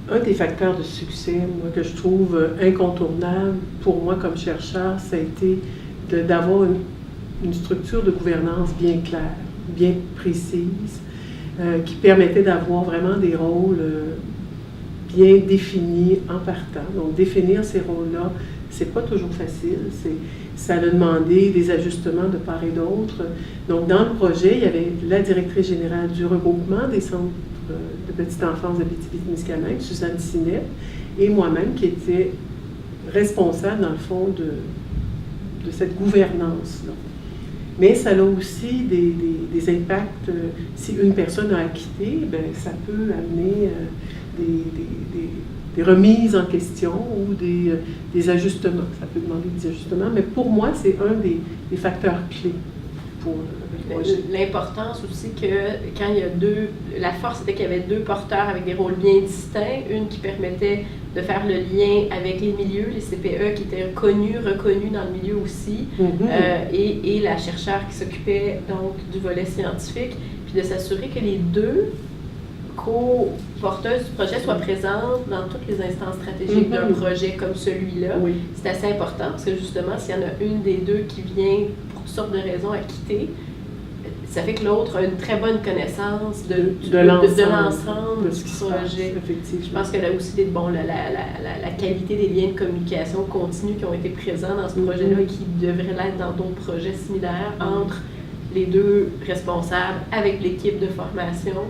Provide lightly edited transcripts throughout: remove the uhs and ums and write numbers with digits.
Un des facteurs de succès, moi, que je trouve incontournable pour moi comme chercheur, ça a été d'avoir une structure de gouvernance bien claire, bien précise, qui permettait d'avoir vraiment des rôles bien définis en partant. Donc, définir ces rôles-là, c'est pas toujours facile. Ça a demandé des ajustements de part et d'autre. Donc, dans le projet, il y avait la directrice générale du regroupement des centres de petite enfance de Abitibi-Témiscamingue, Suzanne Sinette, et moi-même qui était responsable, dans le fond, de cette gouvernance-là. Mais ça a aussi des impacts. Si une personne a quitté, bien, ça peut amener des remises en question ou des ajustements. Ça peut demander des ajustements, mais pour moi, c'est un des facteurs clés pour le projet. L'importance aussi que quand il y a la force c'était qu'il y avait deux porteurs avec des rôles bien distincts, une qui permettait de faire le lien avec les milieux, les CPE qui étaient reconnus dans le milieu aussi, et la chercheure qui s'occupait donc du volet scientifique, puis de s'assurer que les deux co-porteuses du projet soient présentes dans toutes les instances stratégiques d'un projet comme celui-là. Oui. C'est assez important parce que justement, s'il y en a une des deux qui vient pour toutes sortes de raisons à quitter, ça fait que l'autre a une très bonne connaissance de l'ensemble de ce qui se passe, effectivement. Je pense que là aussi, la qualité des liens de communication continue qui ont été présents dans ce projet-là et qui devraient l'être dans d'autres projets similaires entre les deux responsables avec l'équipe de formation.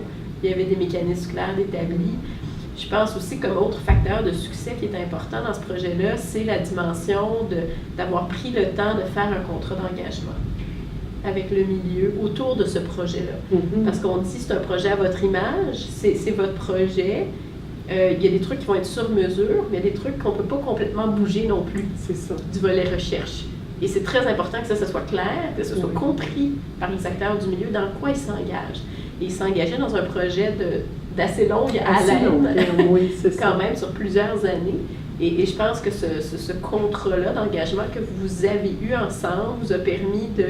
Il y avait des mécanismes clairs d'établis. Je pense aussi comme autre facteur de succès qui est important dans ce projet-là, c'est la dimension d'avoir pris le temps de faire un contrat d'engagement avec le milieu autour de ce projet-là. Parce qu'on dit c'est un projet à votre image, c'est votre projet. Il y a des trucs qui vont être sur mesure, mais il y a des trucs qu'on ne peut pas complètement bouger non plus. C'est ça. Du volet recherche. Et c'est très important que ça soit clair, que ce soit compris par les acteurs du milieu dans quoi ils s'engagent. Et ils s'engageaient dans un projet d'assez longue haleine, oui, quand même sur plusieurs années. Et je pense que ce contrat-là d'engagement que vous avez eu ensemble vous a permis de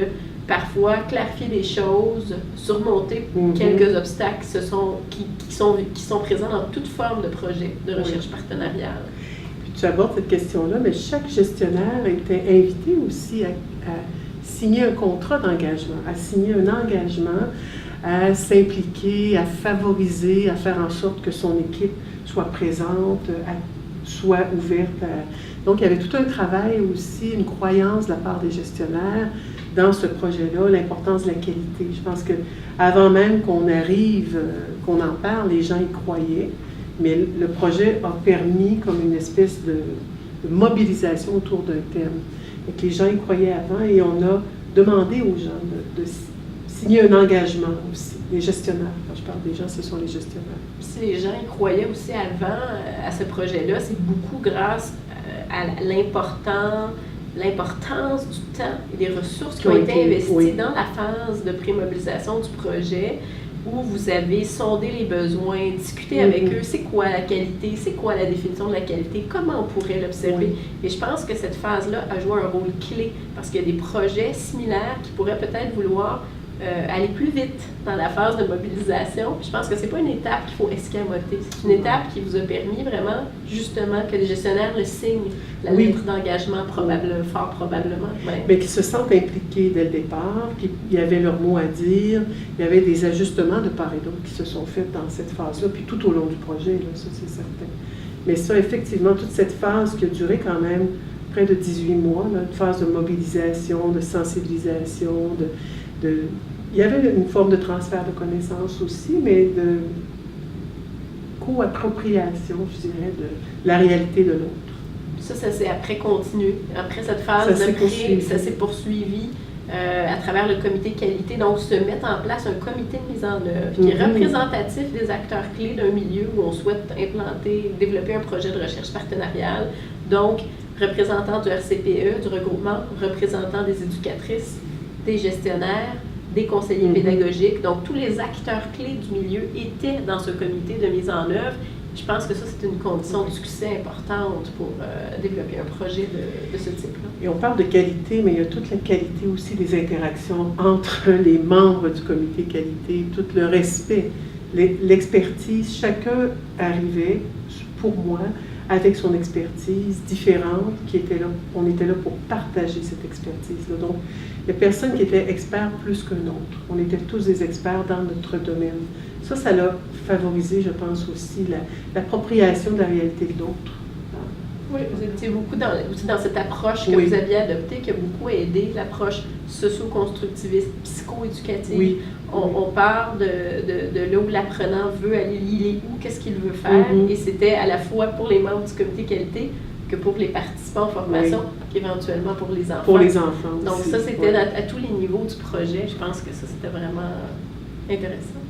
parfois clarifier des choses, surmonter quelques obstacles qui sont présents dans toute forme de projet de recherche partenariale. Puis tu abordes cette question-là, mais chaque gestionnaire était invité aussi à signer un contrat d'engagement, à signer un engagement, à s'impliquer, à favoriser, à faire en sorte que son équipe soit présente, soit ouverte. Donc, il y avait tout un travail aussi, une croyance de la part des gestionnaire dans ce projet-là, l'importance de la qualité. Je pense qu'avant même qu'on arrive, qu'on en parle, les gens y croyaient, mais le projet a permis comme une espèce de mobilisation autour d'un thème. Et que les gens y croyaient avant et on a demandé aux gens de signer un engagement aussi, les gestionnaires. Quand je parle des gens, ce sont les gestionnaires. Si les gens y croyaient aussi avant à ce projet-là, c'est beaucoup grâce à l'importance du temps et des ressources qui ont été investies dans la phase de pré-mobilisation du projet, où vous avez sondé les besoins, discuté avec eux, c'est quoi la qualité, c'est quoi la définition de la qualité, comment on pourrait l'observer. Et je pense que cette phase-là a joué un rôle clé, parce qu'il y a des projets similaires qui pourraient peut-être vouloir aller plus vite dans la phase de mobilisation. Puis je pense que c'est pas une étape qu'il faut escamoter. C'est une étape qui vous a permis vraiment, justement, que les gestionnaires le signent, la lettre d'engagement, fort probablement. Ouais. Mais qu'ils se sentent impliqués dès le départ, qu'il y avait leur mot à dire, il y avait des ajustements de part et d'autre qui se sont faits dans cette phase-là, puis tout au long du projet, là, ça c'est certain. Mais ça, effectivement, toute cette phase qui a duré quand même près de 18 mois, là, une phase de mobilisation, de sensibilisation, il y avait une forme de transfert de connaissances aussi, mais de co-appropriation, je dirais, de la réalité de l'autre. Ça s'est après continué. Après cette phase de pré, ça s'est poursuivi à travers le comité qualité. Donc, se mettre en place un comité de mise en œuvre qui est représentatif des acteurs clés d'un milieu où on souhaite développer un projet de recherche partenariale. Donc, représentants du RCPE, du regroupement, représentants des éducatrices, des gestionnaires, des conseillers pédagogiques. Donc, tous les acteurs clés du milieu étaient dans ce comité de mise en œuvre. Je pense que ça, c'est une condition de succès importante pour développer un projet de ce type-là. Et on parle de qualité, mais il y a toute la qualité aussi des interactions entre les membres du comité qualité, tout le respect, l'expertise. Chacun arrivait pour moi, avec son expertise différente, qui était là, on était là pour partager cette expertise-là. Donc, il n'y a personne qui était expert plus qu'un autre. On était tous des experts dans notre domaine. Ça l'a favorisé, je pense, aussi l'appropriation de la réalité de l'autre. Oui, vous étiez beaucoup aussi dans cette approche que vous aviez adoptée, qui a beaucoup aidé, l'approche socio-constructiviste, psycho-éducative. Oui. On part de là où l'apprenant veut aller, il est où, qu'est-ce qu'il veut faire, et c'était à la fois pour les membres du comité qualité que pour les participants en formation, qu'éventuellement pour les enfants. Pour les enfants. Donc ça, c'était à tous les niveaux du projet. Je pense que ça, c'était vraiment intéressant.